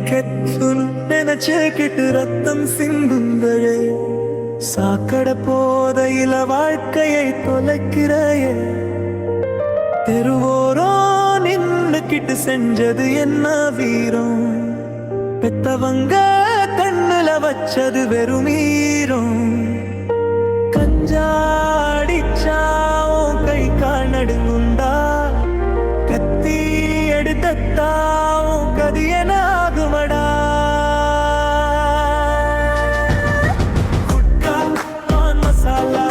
ಕೆತ್ತುನ್ ನೆನಚೇಕಿಟ್ಟು ரத்தம் சிந்துந்தழே சாக்கட போதையில வாழ்க்கையை தொலைக்கிறாயே தெருவோரோ நின்னுக்கிட்டு செஞ்சது என்ன வீரம் பெத்தவங்க கண்ணுல வச்சது வெறுமீரம் கஞ்சாடிச்சாவும் கை கால் நடுங்குண்டா கத்தி எடுத்தாவும் கதியனாகுமடா குட்கா பான் மசாலா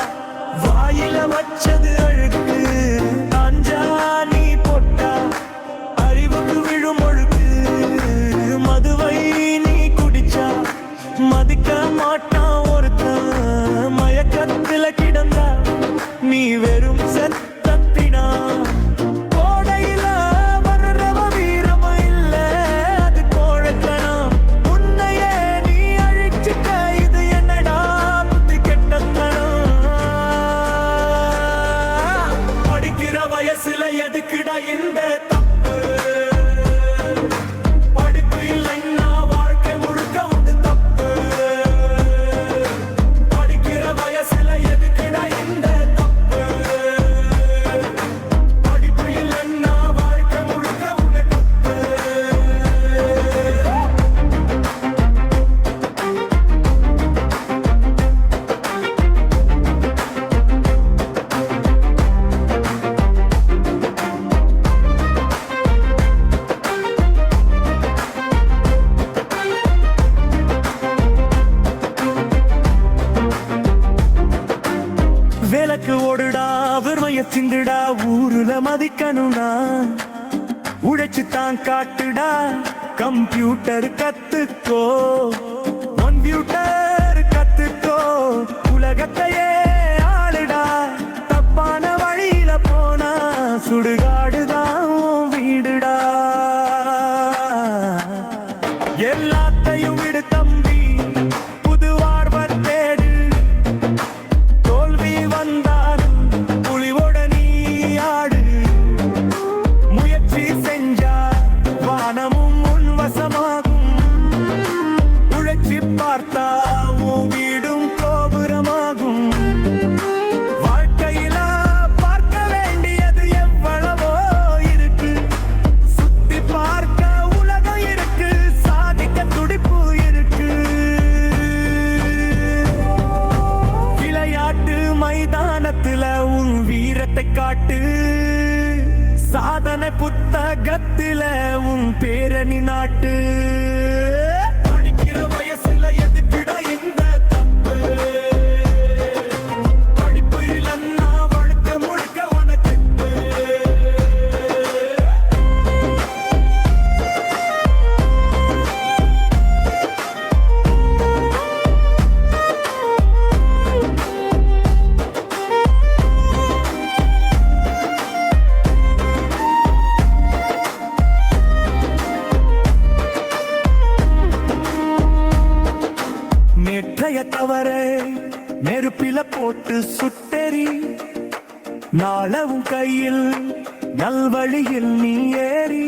வாயில வச்சது அழுக்கு காஞ்சா நீ போட்டா அறிவுக்கு விழும் ஒழுக்கு மதுவை நீ குடிச்சா மதிக்க மாட்டான் ஒருத்தன் மயக்கத்துல கிடந்தா நீ வெறும் செத்தத்தினா கோடையில வர்றவ வீரம இல்ல அது கோழத்தனம் உன்னையே நீ அழிச்சுக்க இது என்னடா புத்தி கெட்டத்தனம் படிக்கிற வயசுல எதுக்குடா இந்த தப்பு படிப்பு இல்லைன்னா வாழ்க்கை முழுக்க உண்டு தப்பு படிக்கிற வயசுல எதுக்குடா இந்த தப்பு படிப்பு இல்லைன்னா வாழ்க்கை முழுக்க உண்டு தப்பு விளக்கு ஓடுடா வெறுமைய திண்டுடா ஊருல மதிக்கணும்னா உழைச்சு தான் காட்டுடா கம்ப்யூட்டர் கத்துக்கோ கம்ப்யூட்டர் கத்துக்கோ உலகத்தையே ஆளுடா தப்பான வழியில போனா சுடுகாடுதான் உன் வீடுடா எல்லாத்தையும் விடு தம்பி புது வாழ்வை தேடு தோல்வி வந்தாலும் புலிவோட நீ ஆடு முயற்சி செஞ்சா வானமும் உன் வசமாகும் உழைச்சி பார்த்தா உன் வீடும் கோபுரமாகும் வாழ்க்கையில பார்க்க வேண்டியது எவ்வளவோ இருக்கு சுத்தி பார்க்க உலகம் இருக்கு சாதிக்க துடிப்பு இருக்கு விளையாட்டு மைதானத்துல உன் வீரத்தை காட்டு சாதனை புத்தகத்துல உன் பேரணி நாட்டு படிக்கிற வயசுல எதுக்குடா இந்த தப்பு படிப்பு இல்லைன்னா வாழ்க்கை முழுக்க உனக்கு நேற்றைய தவறை நெருப்பில போட்டு சுட்டெறி நாளவும் கையில் நல்வழியில் நீ ஏறி